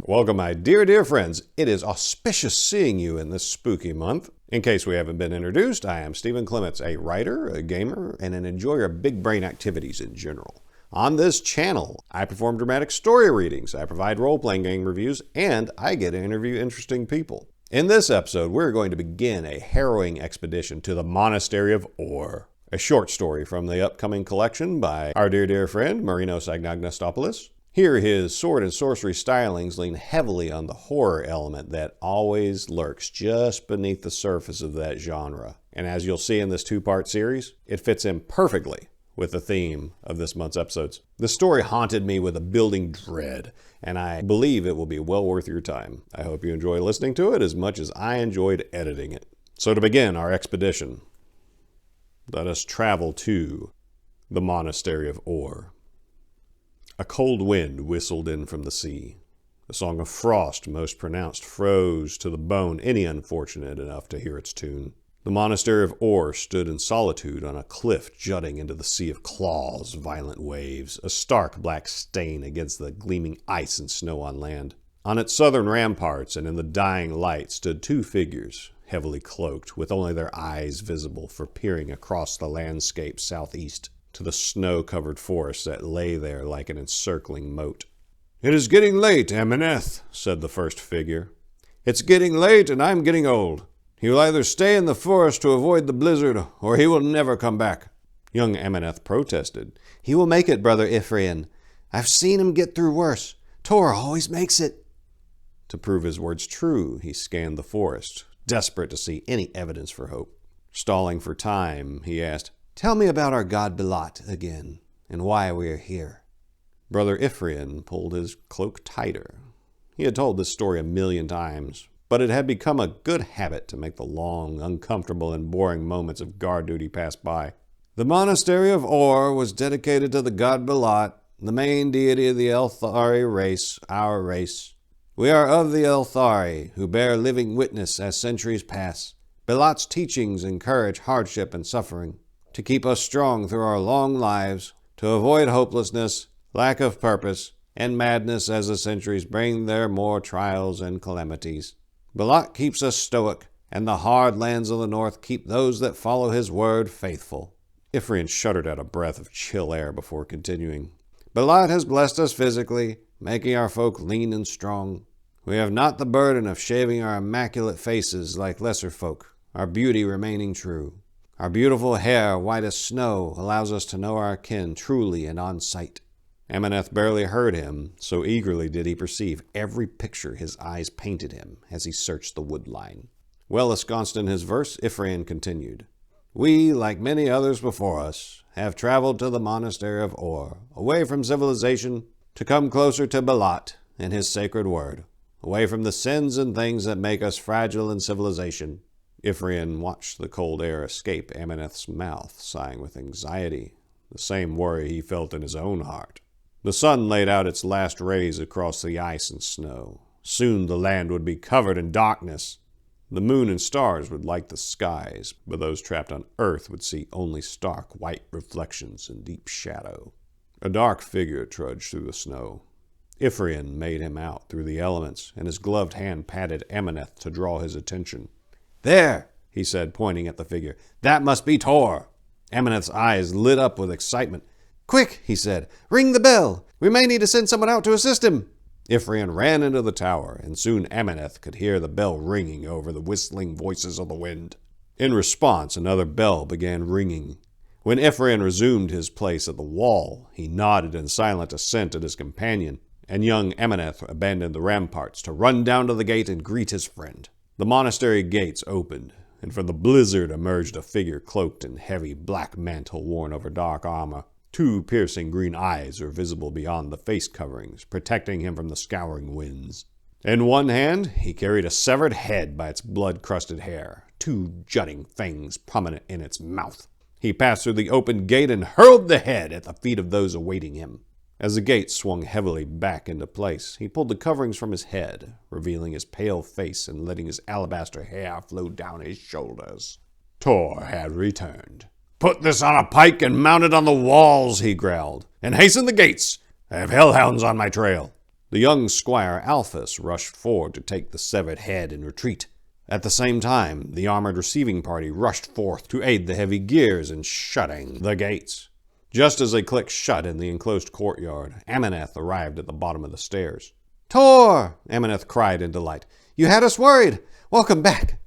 Welcome, my dear friends. It is auspicious seeing you in this spooky month. In case we haven't been introduced, I am Stephen Clements, a writer, a gamer, and an enjoyer of big brain activities in general. On this channel, I perform dramatic story readings, I provide role-playing game reviews, and I get to interview interesting people. In this episode, we're going to begin a harrowing expedition to the Monastery of Or, a short story from the upcoming collection by our dear friend, Marinos Anagnostopoulos. Here, his sword and sorcery stylings lean heavily on the horror element that always lurks just beneath the surface of that genre. And as you'll see in this two-part series, it fits in perfectly with the theme of this month's episodes. The story haunted me with a building dread, and I believe it will be well worth your time. I hope you enjoy listening to it as much as I enjoyed editing it. So to begin our expedition, let us travel to the Monastery of Or. A cold wind whistled in from the sea. A song of frost most pronounced froze to the bone any unfortunate enough to hear its tune. The Monastery of Or stood in solitude on a cliff jutting into the sea of claws, violent waves, a stark black stain against the gleaming ice and snow on land. On its southern ramparts and in the dying light stood two figures, heavily cloaked, with only their eyes visible for peering across the landscape southeast to the snow-covered forest that lay there like an encircling moat. "It is getting late, Ameneth," said the first figure. "It's getting late, and I'm getting old. He will either stay in the forest to avoid the blizzard, or he will never come back." Young Ameneth protested. "He will make it, Brother Ephraim. I've seen him get through worse. Tor always makes it." To prove his words true, he scanned the forest, desperate to see any evidence for hope. Stalling for time, he asked, "Tell me about our god Belat again, and why we are here." Brother Ephraim pulled his cloak tighter. He had told this story 1,000,000 times, but it had become a good habit to make the long, uncomfortable, and boring moments of guard duty pass by. "The Monastery of Or was dedicated to the god Belat, the main deity of the Elthari race, our race. We are of the Elthari, who bear living witness as centuries pass. Belat's teachings encourage hardship and suffering, to keep us strong through our long lives, to avoid hopelessness, lack of purpose, and madness as the centuries bring their more trials and calamities. Belat keeps us stoic, and the hard lands of the north keep those that follow his word faithful." Ephraim shuddered out a breath of chill air before continuing. "Belat has blessed us physically, making our folk lean and strong. We have not the burden of shaving our immaculate faces like lesser folk, our beauty remaining true. Our beautiful hair, white as snow, allows us to know our kin truly and on sight." Ameneth barely heard him, so eagerly did he perceive every picture his eyes painted him as he searched the woodline. Well ensconced in his verse, Ephraim continued, "We, like many others before us, have traveled to the Monastery of Or, away from civilization, to come closer to Belat and his sacred word, away from the sins and things that make us fragile in civilization." Ephraim watched the cold air escape Ameneth's mouth, sighing with anxiety, the same worry he felt in his own heart. The sun laid out its last rays across the ice and snow. Soon the land would be covered in darkness. The moon and stars would light the skies, but those trapped on earth would see only stark white reflections in deep shadow. A dark figure trudged through the snow. Ephraim made him out through the elements, and his gloved hand patted Ameneth to draw his attention. "There," he said, pointing at the figure. "That must be Tor." Ameneth's eyes lit up with excitement. "Quick," he said, "ring the bell. We may need to send someone out to assist him." Ephraim ran into the tower, and soon Ameneth could hear the bell ringing over the whistling voices of the wind. In response, another bell began ringing. When Ephraim resumed his place at the wall, he nodded in silent assent at his companion, and young Ameneth abandoned the ramparts to run down to the gate and greet his friend. The monastery gates opened, and from the blizzard emerged a figure cloaked in heavy black mantle worn over dark armor. 2 piercing green eyes were visible beyond the face coverings, protecting him from the scouring winds. In one hand, he carried a severed head by its blood-crusted hair, 2 jutting fangs prominent in its mouth. He passed through the open gate and hurled the head at the feet of those awaiting him. As the gate swung heavily back into place, he pulled the coverings from his head, revealing his pale face and letting his alabaster hair flow down his shoulders. Tor had returned. Put this on a pike and mount it on the walls, he growled. And hasten the gates. I have hellhounds on my trail. The young squire Alphys rushed forward to take the severed head and retreat. At the same time, the armored receiving party rushed forth to aid the heavy gears in shutting the gates. Just as they clicked shut in the enclosed courtyard, Ameneth arrived at the bottom of the stairs. "Tor!" Ameneth cried in delight. "You had us worried. Welcome back."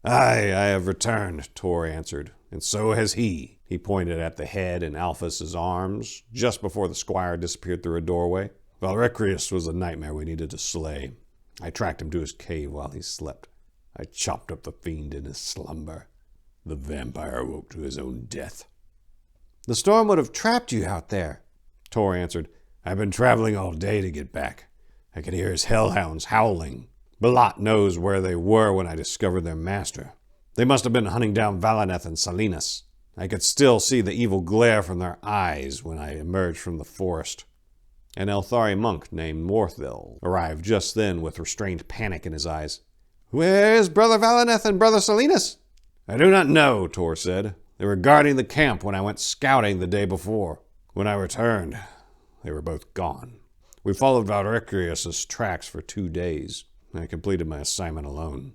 "Aye, I have returned," Tor answered, "and so has he." He pointed at the head in Alphys's arms, just before the squire disappeared through a doorway. "Valericrius was a nightmare we needed to slay. I tracked him to his cave while he slept. I chopped up the fiend in his slumber. The vampire awoke to his own death." "The storm would have trapped you out there," Tor answered. "I've been traveling all day to get back. I could hear his hellhounds howling. Balat knows where they were when I discovered their master. They must have been hunting down Valaneth and Salinas. I could still see the evil glare from their eyes when I emerged from the forest." An Elthari monk named Morthil arrived just then with restrained panic in his eyes. "Where is Brother Valaneth and Brother Salinas?" "I do not know," Tor said. "They were guarding the camp when I went scouting the day before. When I returned, they were both gone. We followed Valericrius' tracks for 2 days. I completed my assignment alone.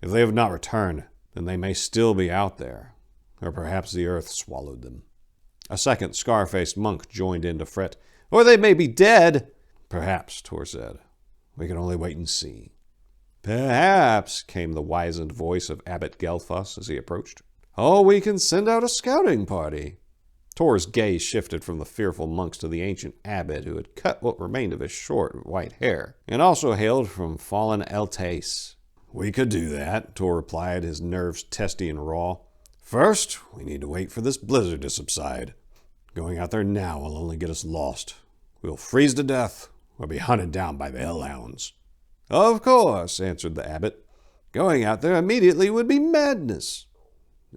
If they have not returned, then they may still be out there, or perhaps the earth swallowed them." A second scar-faced monk joined in to fret. "Or they may be dead." "Perhaps," Tor said. "We can only wait and see." "Perhaps," came the wizened voice of Abbot Gelfus as he approached. "Oh, we can send out a scouting party." Tor's gaze shifted from the fearful monks to the ancient abbot who had cut what remained of his short white hair, and also hailed from fallen Eltais. "We could do that," Tor replied, his nerves testy and raw. "First, we need to wait for this blizzard to subside. Going out there now will only get us lost. We'll freeze to death or be hunted down by the hellhounds." "Of course," answered the abbot. "Going out there immediately would be madness.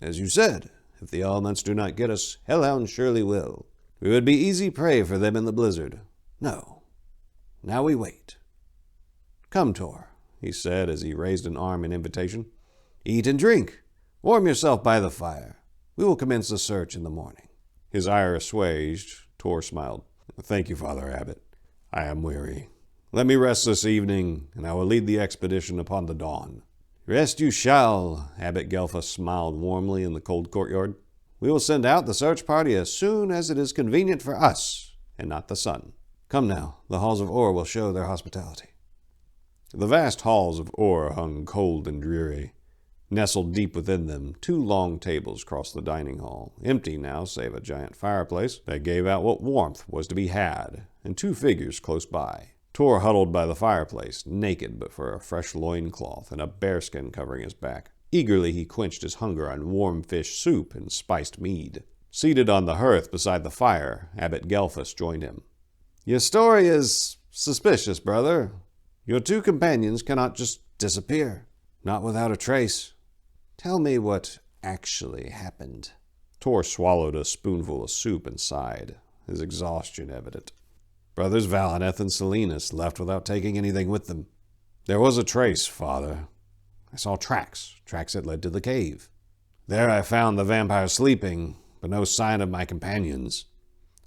As you said, if the elements do not get us, hellhounds surely will. We would be easy prey for them in the blizzard. No. Now we wait. Come, Tor," he said as he raised an arm in invitation. "Eat and drink. Warm yourself by the fire. We will commence the search in the morning." His ire assuaged, Tor smiled. "Thank you, Father Abbot. I am weary. Let me rest this evening, and I will lead the expedition upon the dawn." "Rest you shall," Abbot Gelfus smiled warmly in the cold courtyard. "We will send out the search party as soon as it is convenient for us, and not the sun. Come now, the halls of Or will show their hospitality." The vast halls of Or hung cold and dreary. Nestled deep within them, 2 long tables crossed the dining hall, empty now save a giant fireplace that gave out what warmth was to be had, and 2 figures close by. Tor huddled by the fireplace, naked but for a fresh loincloth and a bearskin covering his back. Eagerly he quenched his hunger on warm fish soup and spiced mead. Seated on the hearth beside the fire, Abbot Gelfus joined him. "Your story is suspicious, brother. Your 2 companions cannot just disappear, not without a trace. Tell me what actually happened." Tor swallowed a spoonful of soup and sighed, his exhaustion evident. "Brothers Valaneth and Salinas left without taking anything with them. There was a trace, Father. I saw tracks that led to the cave. There I found the vampire sleeping, but no sign of my companions.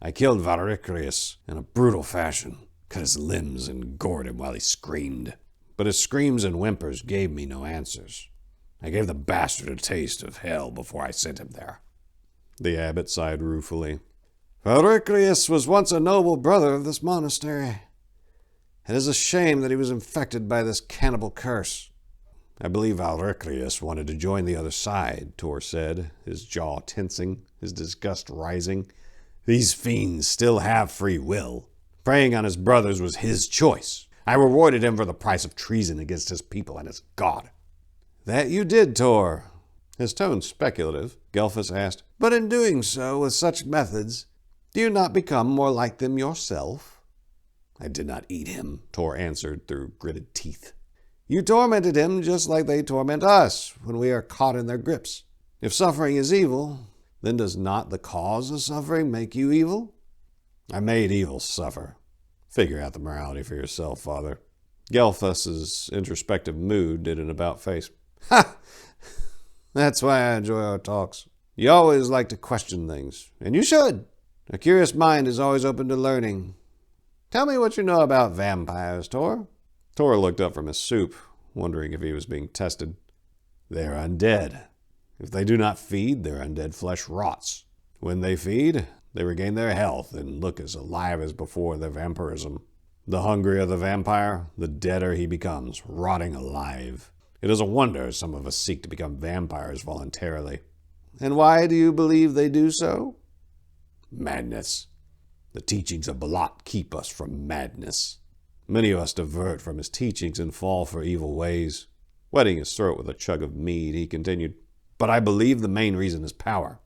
I killed Valericrius in a brutal fashion, cut his limbs and gored him while he screamed. But his screams and whimpers gave me no answers. I gave the bastard a taste of hell before I sent him there." The abbot sighed ruefully. "Valericrius was once a noble brother of this monastery. It is a shame that he was infected by this cannibal curse." "I believe Valericrius wanted to join the other side," Tor said, his jaw tensing, his disgust rising. "These fiends still have free will. Preying on his brothers was his choice. I rewarded him for the price of treason against his people and his god." "That you did, Tor." His tone speculative, Gelfus asked, "But in doing so with such methods, do you not become more like them yourself?" "I did not eat him," Tor answered through gritted teeth. "You tormented him just like they torment us when we are caught in their grips. If suffering is evil, then does not the cause of suffering make you evil?" "I made evil suffer. Figure out the morality for yourself, Father." Gelfus's introspective mood did an about-face. "Ha! That's why I enjoy our talks. You always like to question things, and you should. A curious mind is always open to learning. Tell me what you know about vampires, Tor." Tor looked up from his soup, wondering if he was being tested. "They're undead. If they do not feed, their undead flesh rots. When they feed, they regain their health and look as alive as before their vampirism. The hungrier the vampire, the deader he becomes, rotting alive. It is a wonder some of us seek to become vampires voluntarily." "And why do you believe they do so?" "Madness. The teachings of Balat keep us from madness. Many of us divert from his teachings and fall for evil ways." Wetting his throat with a chug of mead, he continued, "But I believe the main reason is power.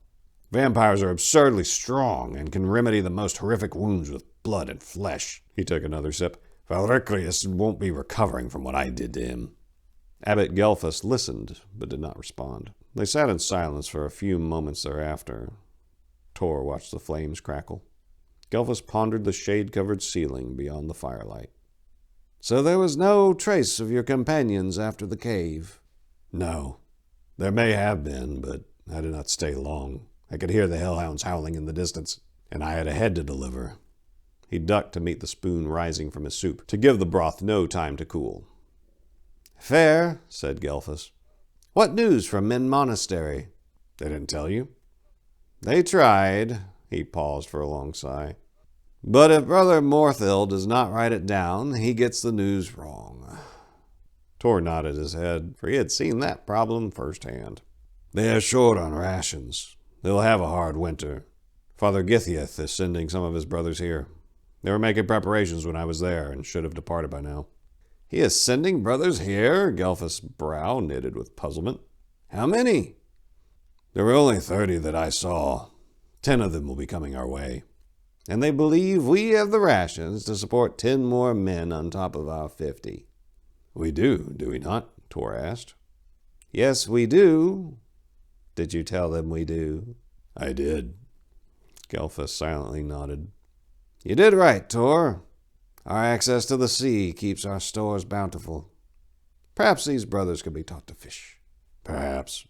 Vampires are absurdly strong and can remedy the most horrific wounds with blood and flesh." He took another sip. "Valericrius won't be recovering from what I did to him." Abbot Gelfus listened, but did not respond. They sat in silence for a few moments thereafter. Tor watched the flames crackle. Gelfus pondered the shade-covered ceiling beyond the firelight. "So there was no trace of your companions after the cave?" "No. There may have been, but I did not stay long. I could hear the hellhounds howling in the distance, and I had a head to deliver." He ducked to meet the spoon rising from his soup, to give the broth no time to cool. "Fair," said Gelfus. "What news from Min Monastery?" "They didn't tell you?" "They tried." He paused for a long sigh. "But if Brother Morthil does not write it down, he gets the news wrong." Tor nodded his head, for he had seen that problem firsthand. "They are short on rations. They'll have a hard winter. Father Githiath is sending some of his brothers here. They were making preparations when I was there, and should have departed by now." "He is sending brothers here?" Gelfus' brow knitted with puzzlement. "How many?" "There were only 30 that I saw. 10 of them will be coming our way." "And they believe we have the rations to support 10 more men on top of our 50. "We do we not?" Tor asked. "Yes, we do." "Did you tell them we do?" "I did." Gelfus silently nodded. "You did right, Tor. Our access to the sea keeps our stores bountiful. Perhaps these brothers could be taught to fish." "Perhaps."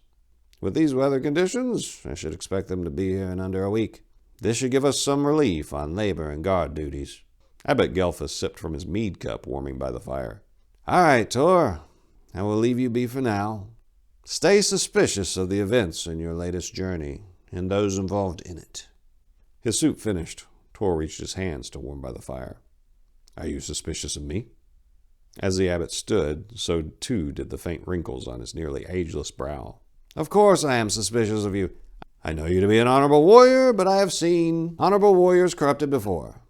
"With these weather conditions, I should expect them to be here in under a week. This should give us some relief on labor and guard duties." Abbot Gelfus sipped from his mead cup warming by the fire. "All right, Tor. I will leave you be for now. Stay suspicious of the events in your latest journey, and those involved in it." His soup finished, Tor reached his hands to warm by the fire. "Are you suspicious of me?" As the abbot stood, so too did the faint wrinkles on his nearly ageless brow. "Of course I am suspicious of you. I know you to be an honorable warrior, but I have seen honorable warriors corrupted before.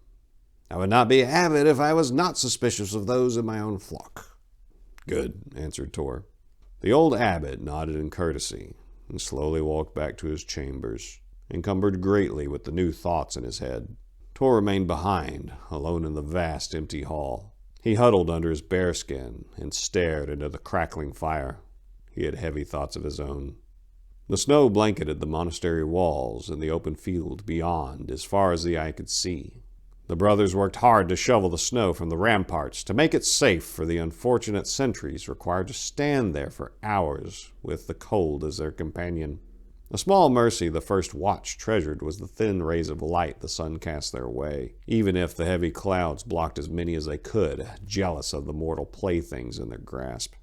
I would not be abbot if I was not suspicious of those in my own flock." "Good," answered Tor. The old abbot nodded in courtesy and slowly walked back to his chambers, encumbered greatly with the new thoughts in his head. Tor remained behind, alone in the vast empty hall. He huddled under his bearskin and stared into the crackling fire. He had heavy thoughts of his own. The snow blanketed the monastery walls and the open field beyond as far as the eye could see. The brothers worked hard to shovel the snow from the ramparts to make it safe for the unfortunate sentries required to stand there for hours with the cold as their companion. A small mercy the first watch treasured was the thin rays of light the sun cast their way, even if the heavy clouds blocked as many as they could, jealous of the mortal playthings in their grasp.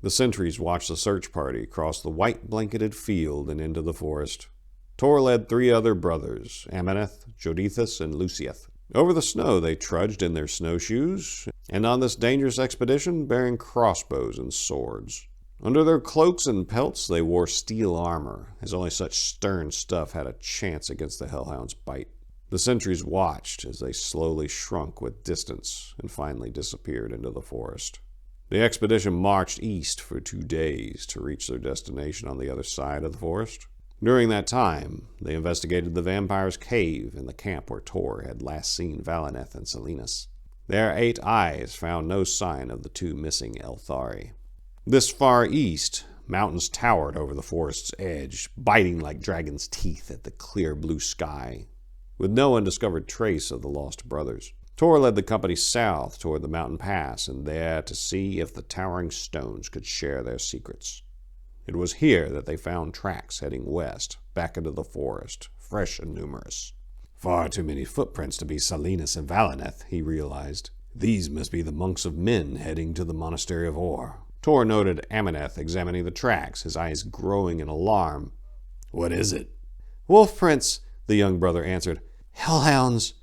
The sentries watched the search party cross the white-blanketed field and into the forest. Tor led 3 other brothers, Amaneth, Jodithus, and Lucieth. Over the snow they trudged in their snowshoes, and on this dangerous expedition bearing crossbows and swords. Under their cloaks and pelts they wore steel armor, as only such stern stuff had a chance against the hellhound's bite. The sentries watched as they slowly shrunk with distance and finally disappeared into the forest. The expedition marched east for 2 days to reach their destination on the other side of the forest. During that time, they investigated the vampire's cave in the camp where Tor had last seen Valineth and Selinus. Their 8 eyes found no sign of the 2 missing Elthari. This far east, mountains towered over the forest's edge, biting like dragon's teeth at the clear blue sky, with no undiscovered trace of the lost brothers. Tor led the company south toward the mountain pass, and there to see if the towering stones could share their secrets. It was here that they found tracks heading west, back into the forest, fresh and numerous. Far too many footprints to be Silenus and Valineth, he realized. These must be the monks of Min heading to the Monastery of Or. Tor noted Ameneth examining the tracks, his eyes growing in alarm. What is it? Wolf prints, the young brother answered. Hellhounds.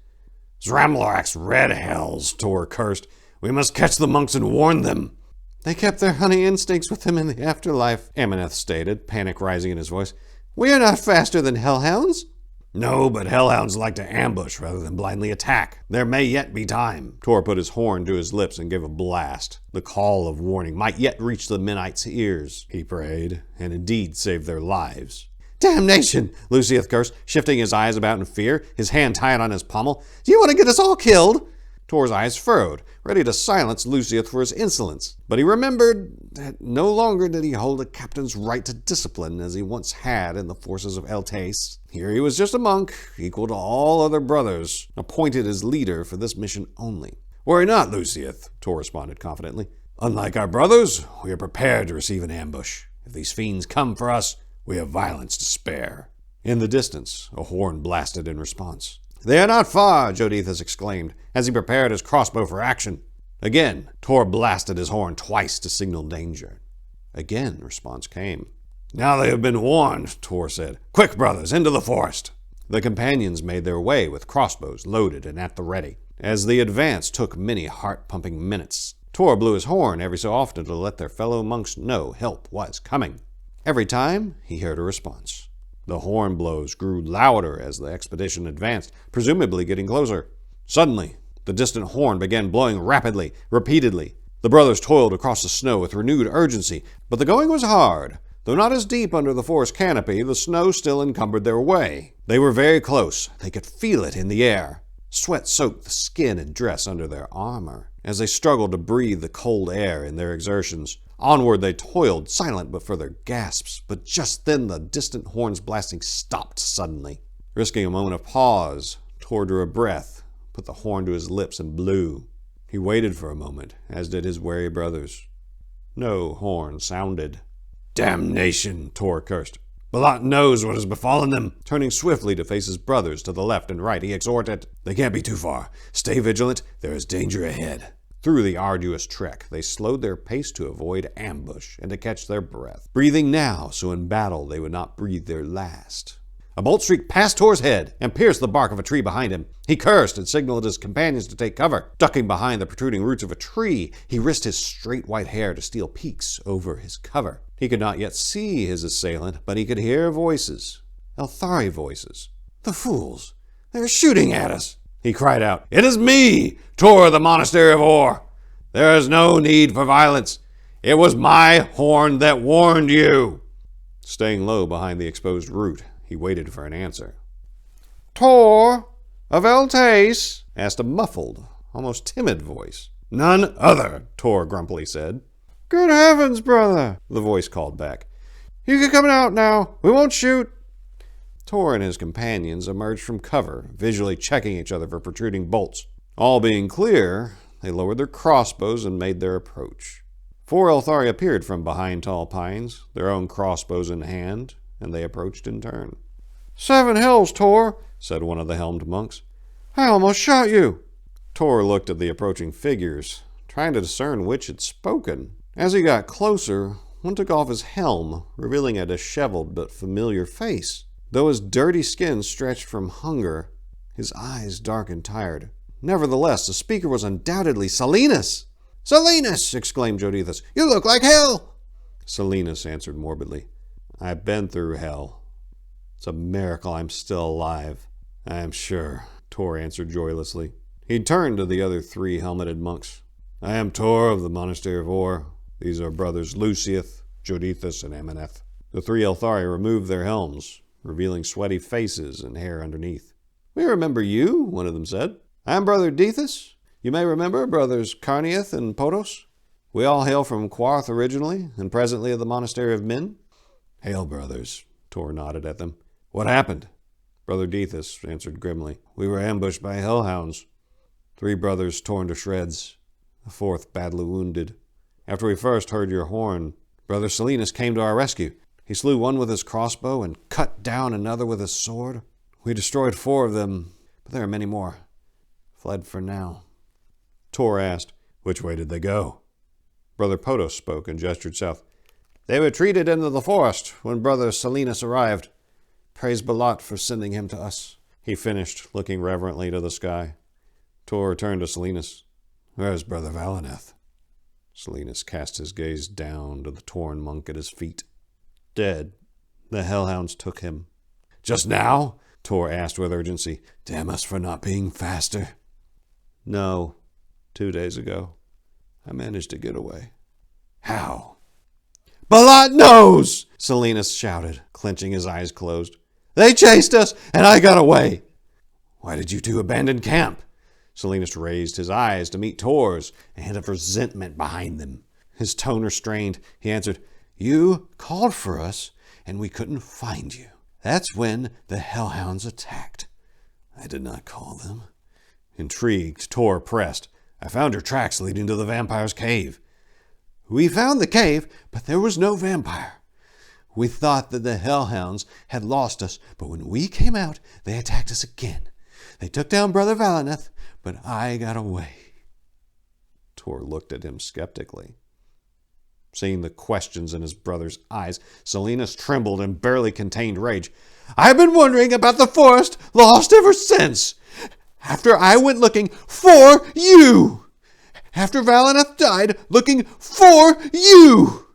Zramlorak's red hells, Tor cursed. We must catch the monks and warn them. They kept their hunting instincts with them in the afterlife, Ameneth stated, panic rising in his voice. We are not faster than hellhounds. No, but hellhounds like to ambush rather than blindly attack. There may yet be time. Tor put his horn to his lips and gave a blast. The call of warning might yet reach the Minites' ears, he prayed, and indeed save their lives. Damnation! Lucieth cursed, shifting his eyes about in fear, his hand tied on his pommel. Do you want to get us all killed? Tor's eyes furrowed, ready to silence Lucieth for his insolence. But he remembered that no longer did he hold a captain's right to discipline as he once had in the forces of Eltace. Here he was just a monk, equal to all other brothers, appointed as leader for this mission only. Worry not, Lucieth, Tor responded confidently. Unlike our brothers, we are prepared to receive an ambush. If these fiends come for us, we have violence to spare. In the distance, a horn blasted in response. They are not far, Jodithus exclaimed, as he prepared his crossbow for action. Again, Tor blasted his horn twice to signal danger. Again, response came. Now they have been warned, Tor said. Quick, brothers, into the forest. The companions made their way with crossbows loaded and at the ready. As the advance took many heart-pumping minutes, Tor blew his horn every so often to let their fellow monks know help was coming. Every time, he heard a response. The horn blows grew louder as the expedition advanced, presumably getting closer. Suddenly, the distant horn began blowing rapidly, repeatedly. The brothers toiled across the snow with renewed urgency, but the going was hard. Though not as deep under the forest canopy, the snow still encumbered their way. They were very close. They could feel it in the air. Sweat soaked the skin and dress under their armor as they struggled to breathe the cold air in their exertions. Onward they toiled, silent but for their gasps, but just then the distant horn's blasting stopped suddenly. Risking a moment of pause, Tor drew a breath, put the horn to his lips and blew. He waited for a moment, as did his wary brothers. No horn sounded. Damnation, Tor cursed. Balat knows what has befallen them. Turning swiftly to face his brothers to the left and right, he exhorted, They can't be too far. Stay vigilant. There is danger ahead. Through the arduous trek, they slowed their pace to avoid ambush and to catch their breath, breathing now so in battle they would not breathe their last. A bolt streaked past Tor's head and pierced the bark of a tree behind him. He cursed and signaled his companions to take cover. Ducking behind the protruding roots of a tree, he risked his straight white hair to steal peeks over his cover. He could not yet see his assailant, but he could hear voices. Elthari voices. The fools! They are shooting at us! He cried out, It is me, Tor of the Monastery of Or! There is no need for violence. It was my horn that warned you! Staying low behind the exposed root, he waited for an answer. Tor of Eltace? Asked a muffled, almost timid voice. None other, Tor grumpily said. Good heavens, brother, the voice called back. You can come out now. We won't shoot. Tor and his companions emerged from cover, visually checking each other for protruding bolts. All being clear, they lowered their crossbows and made their approach. 4 Elthari appeared from behind tall pines, their own crossbows in hand, and they approached in turn. 7 hells, Tor, said one of the helmed monks. I almost shot you. Tor looked at the approaching figures, trying to discern which had spoken. As he got closer, one took off his helm, revealing a disheveled but familiar face. Though his dirty skin stretched from hunger, his eyes dark and tired. Nevertheless, the speaker was undoubtedly Silenus. Silenus! Exclaimed Jodithus. You look like hell! Silenus answered morbidly. I've been through hell. It's a miracle I'm still alive. I am sure, Tor answered joylessly. He turned to the other 3 helmeted monks. I am Tor of the Monastery of Or. These are brothers Lucieth, Jodithus, and Ameneth. The 3 Elthari removed their helms, revealing sweaty faces and hair underneath. We remember you, one of them said. I am Brother Dethus. You may remember brothers Carnieth and Potos. We all hail from Quarth originally, and presently of the Monastery of Min. Hail, brothers, Tor nodded at them. What happened? Brother Dethus answered grimly. We were ambushed by hellhounds. 3 brothers torn to shreds, the 4th badly wounded. After we first heard your horn, Brother Silenus came to our rescue. He slew one with his crossbow and cut down another with his sword. We destroyed 4 of them, but there are many more. Fled for now. Tor asked, "Which way did they go?" Brother Potos spoke and gestured south. "They retreated into the forest when Brother Silenus arrived. Praise Balat for sending him to us," he finished, looking reverently to the sky. Tor turned to Silenus. "Where's Brother Valineth?" Silenus cast his gaze down to the torn monk at his feet. "Dead. The hellhounds took him." "Just now?" Tor asked with urgency. "Damn us for not being faster." "No. 2 days ago. I managed to get away." "How?" "Balat knows!" Silenus shouted, clenching his eyes closed. "They chased us, and I got away." "Why did you 2 abandon camp?" Silenus raised his eyes to meet Tor's, a hint of resentment behind them. His tone restrained, he answered, "You called for us, and we couldn't find you. That's when the hellhounds attacked. I did not call them." Intrigued, Tor pressed, "I found your tracks leading to the vampire's cave." "We found the cave, but there was no vampire. We thought that the hellhounds had lost us, but when we came out, they attacked us again. They took down Brother Valineth, but I got away." Tor looked at him skeptically. Seeing the questions in his brother's eyes, Silenus trembled and barely contained rage. "I've been wandering about the forest, lost ever since. After I went looking for you. After Valineth died, looking for you.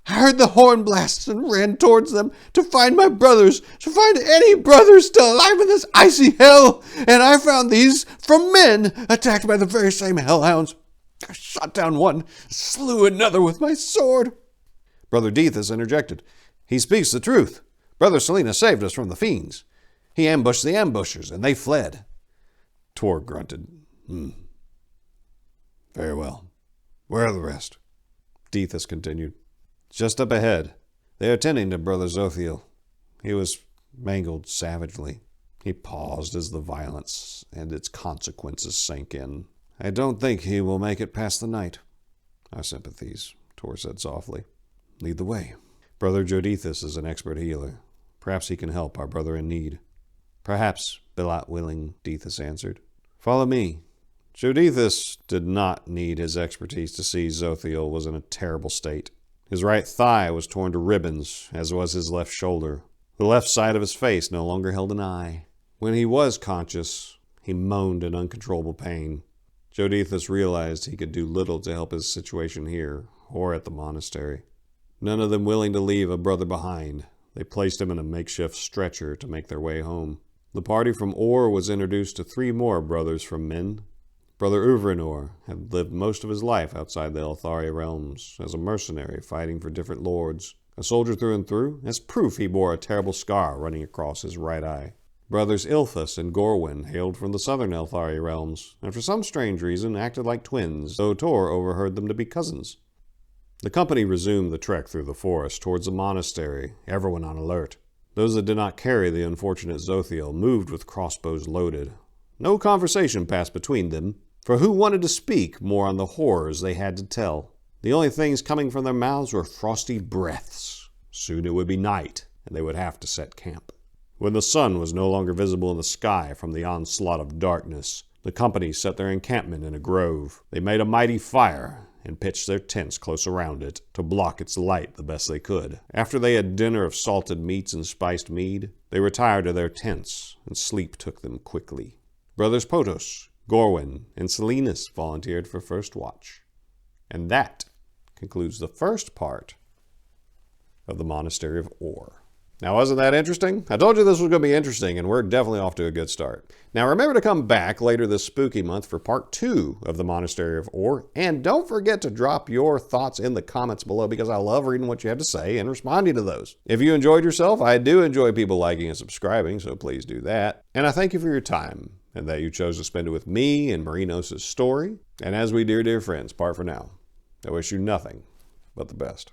I heard the horn blasts and ran towards them to find my brothers, to find any brothers still alive in this icy hell. And I found these from men attacked by the very same hellhounds. I shot down one, slew another with my sword." Brother Dethus interjected. "He speaks the truth. Brother Silenus saved us from the fiends. He ambushed the ambushers, and they fled." Tor grunted. "Very well. Where are the rest?" Dethus continued. "Just up ahead. They are tending to Brother Zothiel. He was mangled savagely." He paused as the violence and its consequences sank in. "I don't think he will make it past the night." "Our sympathies," Tor said softly. "Lead the way." "Brother Jodethus is an expert healer. Perhaps he can help our brother in need." "Perhaps, Balat willing," Dethus answered. "Follow me." Jodethus did not need his expertise to see Zothiel was in a terrible state. His right thigh was torn to ribbons, as was his left shoulder. The left side of his face no longer held an eye. When he was conscious, he moaned in uncontrollable pain. Jodethus realized he could do little to help his situation here, or at the monastery. None of them willing to leave a brother behind, they placed him in a makeshift stretcher to make their way home. The party from Or was introduced to 3 more brothers from Min. Brother Uvrinor had lived most of his life outside the Elthari realms, as a mercenary fighting for different lords. A soldier through and through, as proof he bore a terrible scar running across his right eye. Brothers Ilphus and Gorwin hailed from the southern Elthari realms, and for some strange reason acted like twins, though Tor overheard them to be cousins. The company resumed the trek through the forest towards the monastery, everyone on alert. Those that did not carry the unfortunate Zothiel moved with crossbows loaded. No conversation passed between them, for who wanted to speak more on the horrors they had to tell? The only things coming from their mouths were frosty breaths. Soon it would be night, and they would have to set camp. When the sun was no longer visible in the sky from the onslaught of darkness, the company set their encampment in a grove. They made a mighty fire and pitched their tents close around it to block its light the best they could. After they had dinner of salted meats and spiced mead, they retired to their tents, and sleep took them quickly. Brothers Potos, Gorwin, and Silenus volunteered for first watch. And that concludes the first part of the Monastery of Or. Now, wasn't that interesting? I told you this was going to be interesting, and we're definitely off to a good start. Now, remember to come back later this spooky month for part 2 of the Monastery of Or, and don't forget to drop your thoughts in the comments below, because I love reading what you have to say and responding to those. If you enjoyed yourself, I do enjoy people liking and subscribing, so please do that. And I thank you for your time, and that you chose to spend it with me and Marinos' story. And as we dear friends part for now, I wish you nothing but the best.